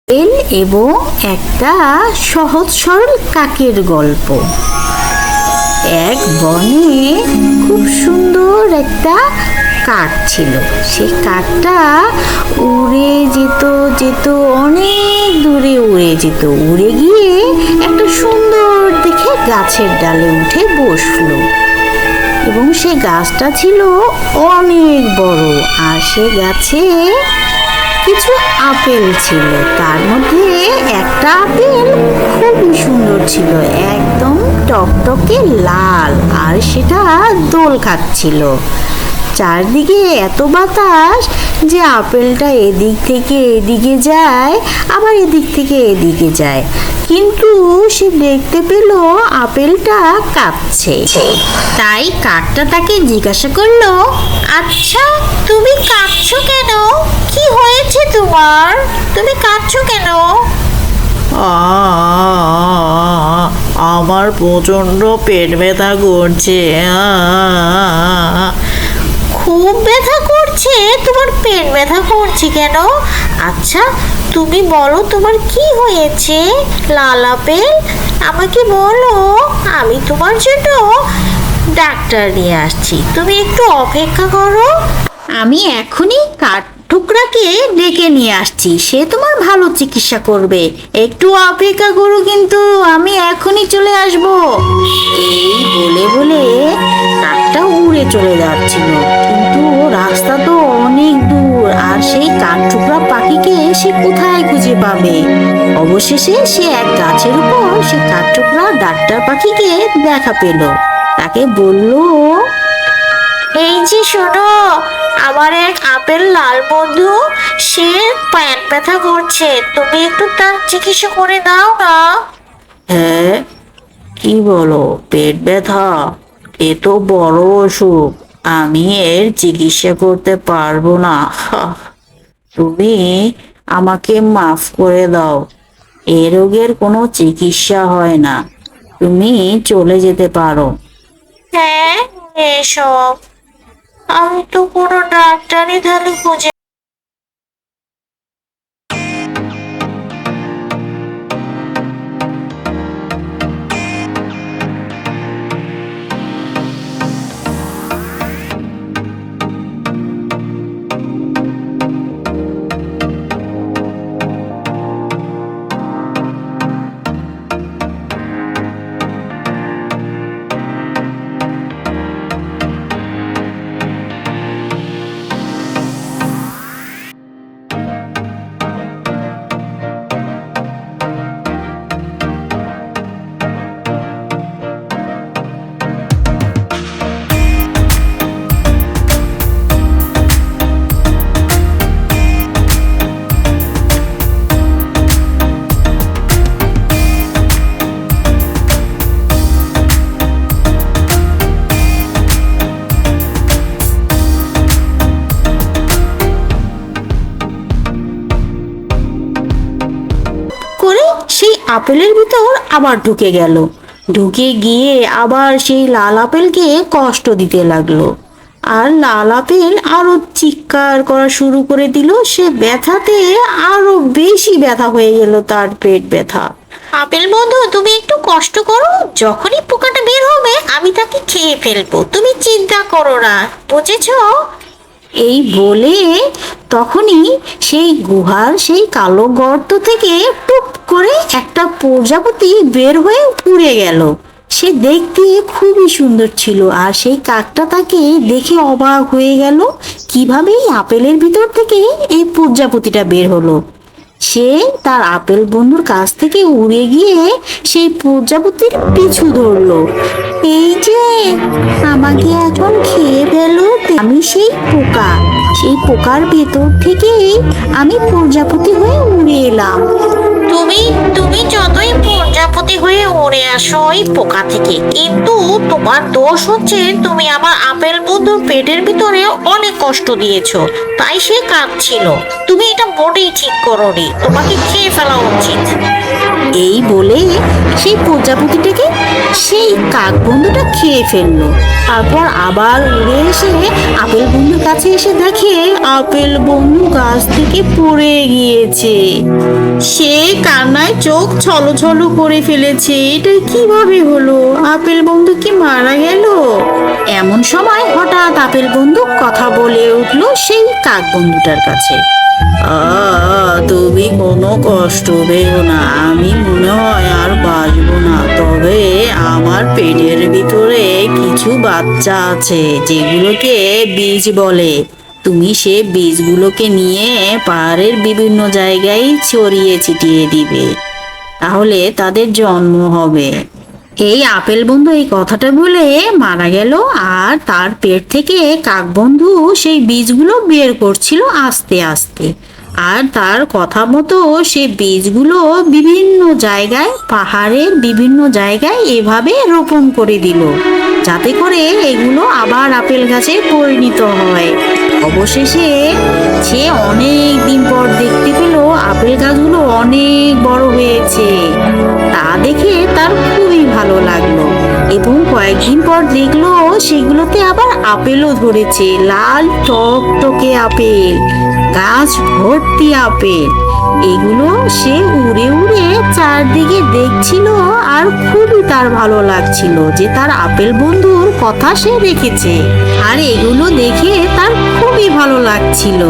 এল এবং একটা সহজ সরল কাকের গল্প। এক বনে খুব সুন্দর একটা কাক ছিল। সেই কাকটা উড়ে যেত যেত অনেক দূরে উড়ে যেত। উড়ে গিয়ে একটা সুন্দর দেখে গাছের ডালে উঠে বসলো এবং সে গাছটা ছিল অনেক বড়। আর সে গাছে কিছু আপেল ছিল, তার মধ্যে একটা আপেল খুবই সুন্দর ছিল, একদম টকটকে লাল, আর সেটা দোল খাচ্ছিল। চারদিকে এত বাতাস যে আপেলটা এদিক থেকে এদিকে যায়, আবার এদিক থেকে এদিকে যায়, কিন্তু সে দেখতে পেল আপেলটা কাঁপছে। তাই কাকটা তাকে জিজ্ঞাসা করলো, আচ্ছা তুমি কাঁপছো কেন? কি হয়েছে তোমার? তুমি কাঁদছো কেন? আমার প্রচন্ড পেট ব্যথা করছে। খুব ব্যথা করছে? তোমার পেট ব্যথা করছে কেন? আচ্ছা তুমি বলো তোমার কি হয়েছে? লাল আপেল, আমাকে বলো, আমি তোমার জন্য ডাক্তার নিয়ে আসছি। তুমি একটু অপেক্ষা করো, আমি এখনই কাঠঠোকরাকে ডেকে নিয়ে আসছি, সে তোমার ভালো চিকিৎসা করবে। একটু অপেক্ষা করো, কিন্তু আমি এখনই চলে আসব। এই বলে বলে কাকটা উড়ে চলে যাচ্ছিল, কিন্তু রাস্তা তো অনেক দূর, আর সেই কাঠঠোকরা পাখিকে সে কোথায় খুঁজে পাবে? অবশেষে সে এক গাছের উপর সে কাঠঠোকরা ডাক্তার পাখিকে দেখা পেল। তাকে বলল, এই যে শোনো, আমার এক আপেল লাল বন্ধু, সে পেট ব্যথা করছে, তুমি একটু তার চিকিৎসা করে দাও না। হ্যাঁ, কি বলো? পেট ব্যথা? এ তো বড় অসুখ, আমি এর চিকিৎসা করতে পারবো না। তুমি আমাকে মাফ করে দাও, এ রোগের কোনো চিকিৎসা হয় না, তুমি চলে যেতে পারো। হ্যাঁ, এসব আমি তো কোনো ডাক্তারই তাহলে খুঁজে। করে সেই আপেলের ভিতর আবার ঢুকে গেল। ঢুকে গিয়ে আবার সেই লাল আপেলকে কষ্ট দিতে লাগলো, আর লাল আপেল আরো চিৎকার করা শুরু করে দিল। সে ব্যথাতে আরো বেশি ব্যথা হয়ে গেল, তার পেট ব্যথা। আপেল বন্ধু, তুমি একটু কষ্ট করো, যখনই পোকাটা বের হবে আমি তাকে খেয়ে ফেলবো, তুমি চিন্তা করো না, বুঝেছো? এই বলে তখনই সেই গুহার সেই কালো গর্ত থেকে টুপ করে একটা প্রজাপতি বের হয়ে উড়ে গেল। সে দেখতে খুবই সুন্দর ছিল, আর সেই কাকটা তাকে দেখে অবাক হয়ে গেল, কিভাবে এই আপেলের ভিতর থেকে এই প্রজাপতিটা বের হলো। সে তার আপেল বন্ধুর কাছ থেকে উড়ে গিয়ে সেই প্রজাপতির পিছু ধরলো। এই যে আমাকে এখন খেয়ে ফেলো, আমি সেই পোকা, সেই পোকার ভেতর থেকেই আমি প্রজাপতি হয়ে উড়ে এলাম। তুমি তুমি যতই প্রজাপতি হয়ে উড়ে আসো ওই পোকা থেকে, কিন্তু তোমার দোষ হচ্ছে তুমি আমার আপেল বন্ধুর পেটের ভিতরে অনেক কষ্ট দিয়েছো, তাই সে কাঁদছিল। তুমি এটা মোটেই ঠিক করোনি, তোমাকে খেয়ে ফেলা উচিত। এই বলে সেই প্রজাপতিটাকে সেই কাক বন্ধুটা খেয়ে ফেললো। তারপর আবার উড়ে এসে আপেল বন্ধুর কাছে এসে দেখে আপেল বন্ধু গাছ থেকে পড়ে গিয়েছে। সে কান্নায় চোখ ছলছল করে ফেলেছে। এটা কিভাবে হলো? আপেল বন্ধু কি মারা গেল? এমন সময় হঠাৎ আপেল বন্ধু কথা বলে উঠলো সেই কাক বন্ধুটার কাছে। তুমি কোনো কষ্ট পেও না, আমি মনে হয় আর বাঁচবো না। তবে আমার পেটের ভিতরে কিছু বাচ্চা আছে যেগুলোকে বীজ বলে। তুমি সে বীজগুলোকে নিয়ে পাহাড়ের বিভিন্ন জায়গায় ছড়িয়ে ছিটিয়ে দিবে, তাহলে তাদের জন্ম হবে। এই আপেল বন্ধু এই কথাটা বলে মারা গেল। আর তার পেট থেকে কাক বন্ধু সেই বীজগুলো বের করছিল আস্তে আস্তে। আর তার কথা মতো সে বীজগুলো বিভিন্ন জায়গায়, পাহাড়ের বিভিন্ন জায়গায় এভাবে রোপণ করে দিল, যাতে করে এগুলো আবার আপেল গাছে পরিণত হয়। অবশেষে সে অনেক দিন পর দেখতে পেল আপেল গাছগুলো অনেক বড় হয়েছে। তা দেখে তার খুবই ভালো লাগলো এবং কয়েকদিন পর দেখলো সেগুলোতে আবার আপেলও ধরেছে, লাল টকটকে আপেল, গাছ ভর্তি আপেল। এগুলো সে উড়ে উড়ে চারদিকে দেখছিল আর খুবই তার ভালো লাগছিল যে তার আপেল বন্ধুর কথা সে রেখেছে। আর এগুলো দেখে তার খুবই ভালো লাগছিল।